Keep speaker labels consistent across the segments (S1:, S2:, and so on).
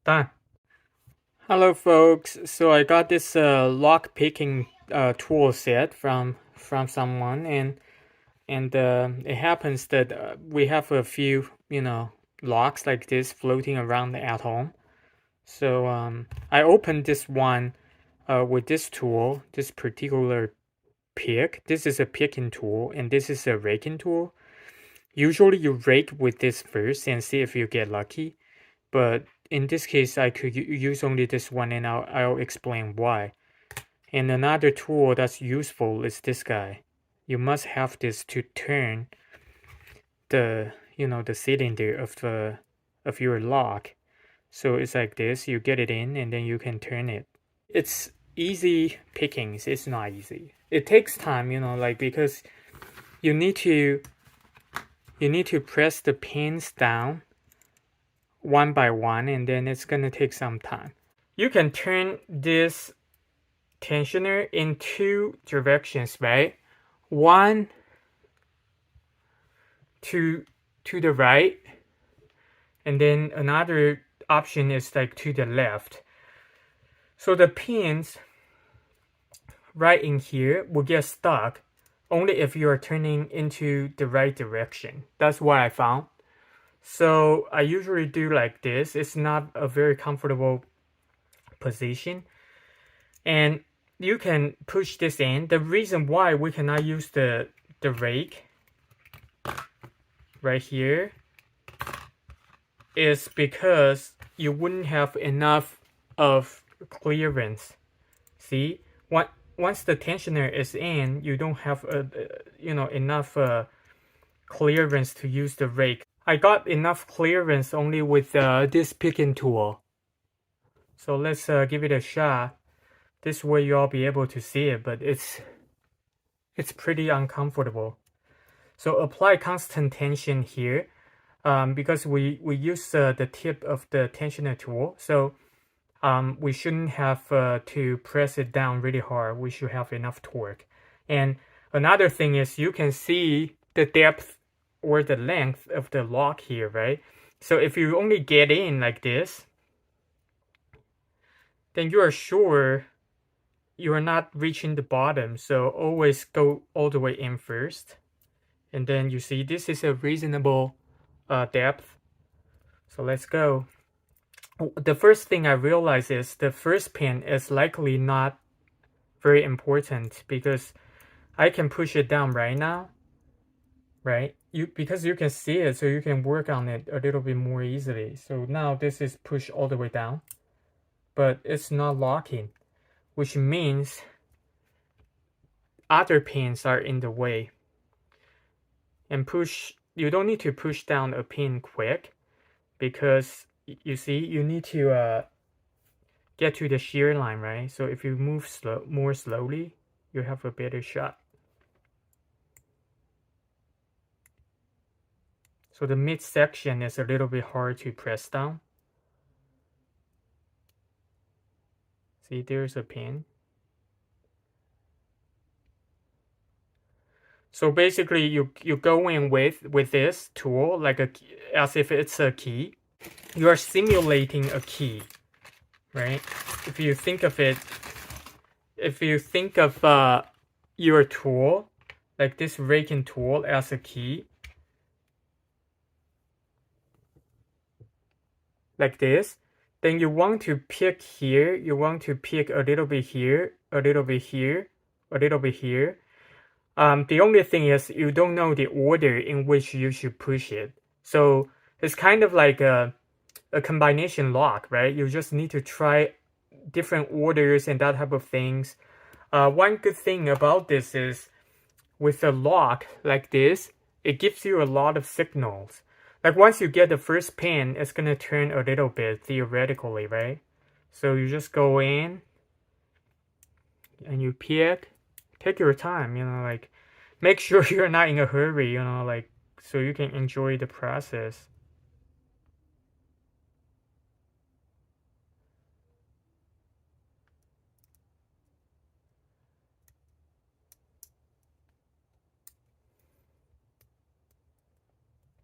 S1: Done. Hello, folks. So I got this lock picking tool set from someone, and it happens that we have a few locks like this floating around at home. So I opened this one with this tool, this particular pick. This is a picking tool, and this is a raking tool. Usually, you rake with this first and see if you get lucky. But in this case, I could use only this one, and I'll explain why. And another tool that's useful is this guy. You must have this to turn the cylinder of your lock. So it's like this. You get it in, and then you can turn it. It's easy pickings. It's not easy. It takes time, like because you need to press the pins down one by one, and then it's gonna take some time. You can turn this tensioner in two directions, right? One to the right, and then another option is like to the left. So the pins right in here will get stuck only if you are turning into the right direction. That's what I found. So I usually do like this. It's not a very comfortable position, and you can push this in. The reason why we cannot use the rake right here is because you wouldn't have enough of clearance. See, once the tensioner is in, you don't have enough clearance to use the rake. I got enough clearance only with this picking tool. So let's give it a shot. This way you'll be able to see it, but it's pretty uncomfortable. So apply constant tension here, because we use the tip of the tensioner tool. So we shouldn't have to press it down really hard. We should have enough torque. And another thing is you can see the depth or the length of the lock here, right? So if you only get in like this, then you are sure you are not reaching the bottom. So always go all the way in first. And then you see this is a reasonable depth. So let's go. The first thing I realize is the first pin is likely not very important because I can push it down right now, right? Because you can see it, so you can work on it a little bit more easily. So now this is pushed all the way down, but it's not locking, which means other pins are in the way. And you don't need to push down a pin quick because you see you need to get to the shear line, right? So if you move more slowly, you have a better shot. So the mid section is a little bit hard to press down. See, there's a pin. So basically, you go in with this tool like as if it's a key. You are simulating a key, right? If you think of it, if you think of your tool, like this raking tool as a key, like this, then you want to pick here, you want to pick a little bit here, a little bit here, a little bit here. The only thing is you don't know the order in which you should push it. So it's kind of like a combination lock, right? You just need to try different orders and that type of things. One good thing about this is with a lock like this, it gives you a lot of signals. Like once you get the first pin, it's gonna turn a little bit theoretically, right? So you just go in and you pick. Take your time, like make sure you're not in a hurry, like so you can enjoy the process.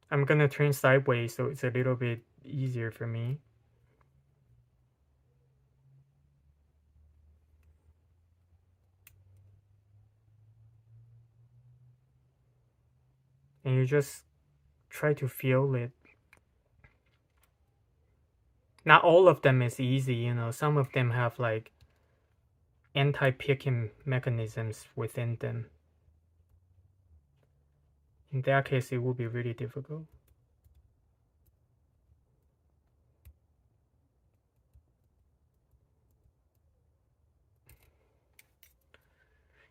S1: I'm gonna turn sideways so it's a little bit easier for me. and you just try to feel it. Not all of them is easy, you know. Some of them have like anti-picking mechanisms within them. In that case, it will be really difficult.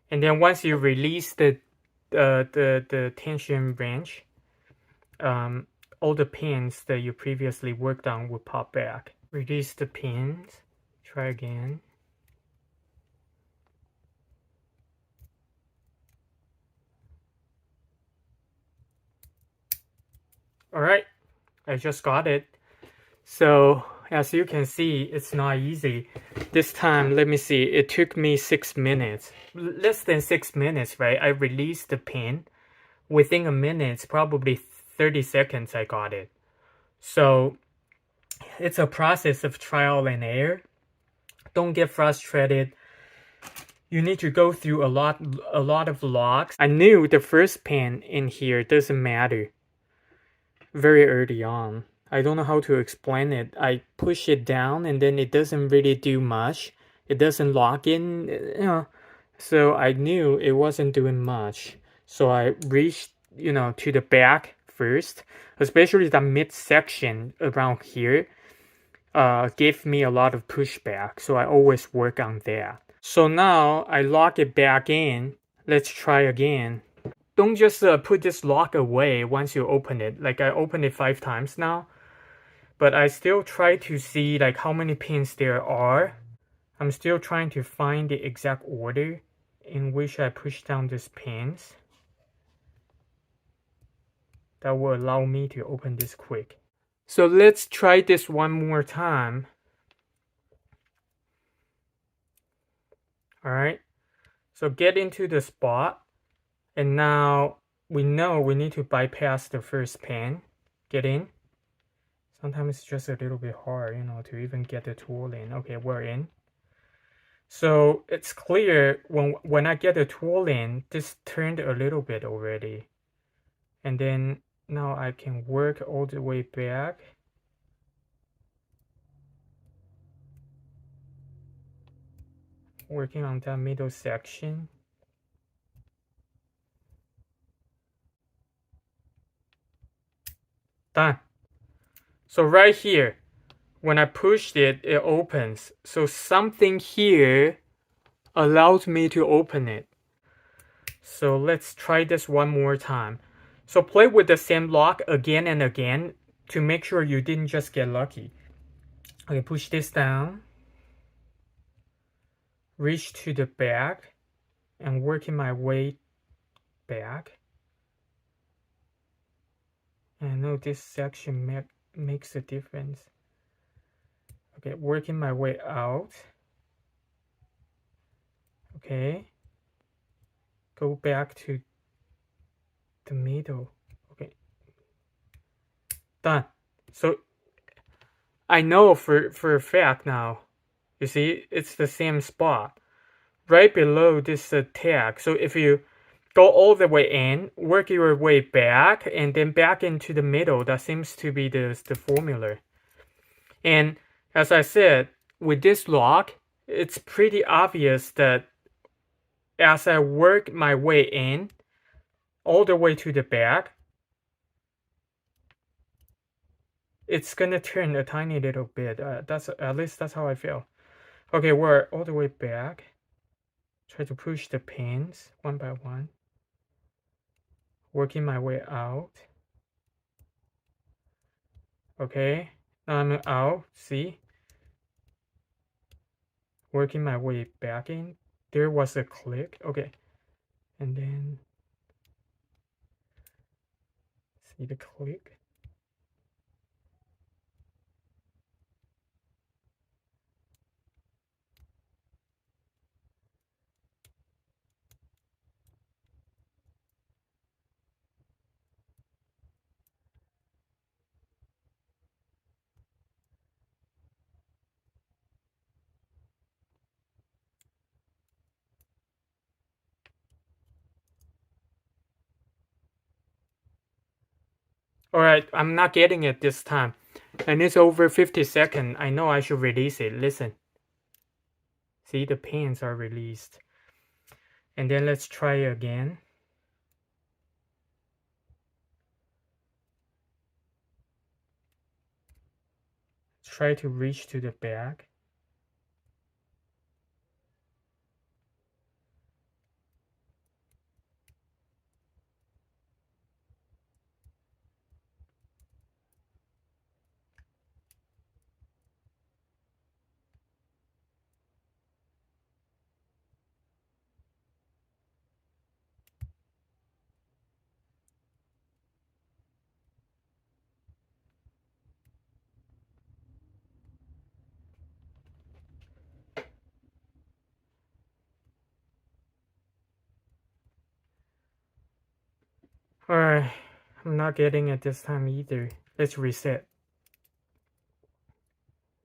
S1: And then once you release the tension wrench, all the pins that you previously worked on will pop back. Release the pins. Try again. All right, I just got it. So as you can see, it's not easy. This time, let me see, it took me 6 minutes. Less than 6 minutes, right? I released the pin. Within a minute, probably 30 seconds, I got it. So it's a process of trial and error. Don't get frustrated. You need to go through a lot of logs. I knew the first pin in here doesn't matter very early on. I don't know how to explain it. I push it down and then it doesn't really do much. It doesn't lock in, you know. So I knew it wasn't doing much. So I reached, you know, to the back first, especially the midsection around here. Gave me a lot of pushback. So I always work on that. So now I lock it back in. Let's try again. Don't just put this lock away once you open it. Like I opened it 5 times now, but I still try to see like how many pins there are. I'm still trying to find the exact order in which I push down these pins. That will allow me to open this quick. So let's try this one more time. All right. So get into the spot. And now we know we need to bypass the first pin. Get in. Sometimes it's just a little bit hard, you know, to even get the tool in. Okay, we're in. So it's clear when I get the tool in, this turned a little bit already. And then now I can work all the way back. Working on that middle section. Done. So right here, when I pushed it, it opens. So something here allows me to open it. So let's try this one more time. So play with the same lock again and again to make sure you didn't just get lucky. Okay, push this down. Reach to the back and working my way back. And I know this section makes a difference. Okay, working my way out. Okay. Go back to the middle. Okay. Done. So I know for a fact now. You see, it's the same spot. Right below this tag. So if you go all the way in, work your way back, and then back into the middle, that seems to be the formula. And as I said, with this lock, it's pretty obvious that as I work my way in, all the way to the back, it's gonna turn a tiny little bit. That's at least that's how I feel. Okay, we're all the way back. Try to push the pins one by one. Working my way out. Okay, now I'm out. See? Working my way back in. There was a click. Okay, and then see the click. All right, I'm not getting it this time. And it's over 50 seconds. I know I should release it. Listen. See, the pins are released. And then let's try again. Try to reach to the back. Alright, I'm not getting it this time either. Let's reset.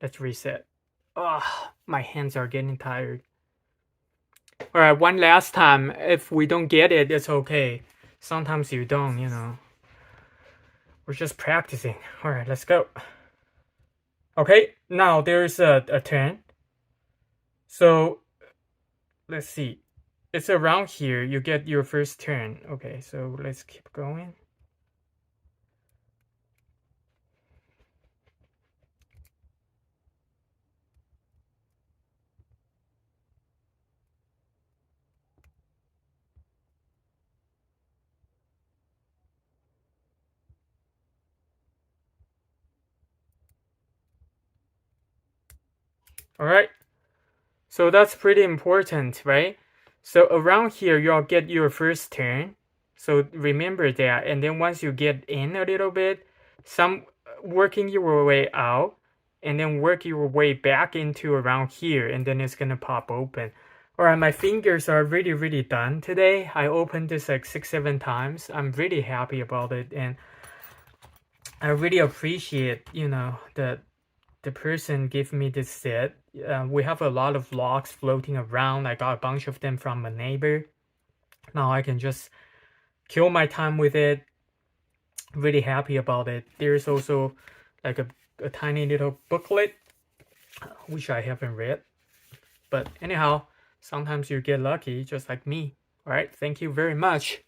S1: Let's reset. Ah, my hands are getting tired. Alright, one last time. If we don't get it, it's okay. Sometimes you don't, you know. We're just practicing. Alright, let's go. Okay, now there's a turn. So, let's see. It's around here. You get your first turn. Okay, so let's keep going. Alright, so that's pretty important, right? So around here, you'll get your first turn. So remember that. And then once you get in a little bit, working your way out, and then work your way back into around here, and then it's gonna pop open. Alright, my fingers are really done today. I opened this like 6-7 times. I'm really happy about it, and I really appreciate, you know, the person gave me this set. We have a lot of logs floating around. I got a bunch of them from a neighbor. Now I can just kill my time with it. Really happy about it. There's also like a tiny little booklet, which I haven't read. But anyhow, sometimes you get lucky, just like me. All right, thank you very much.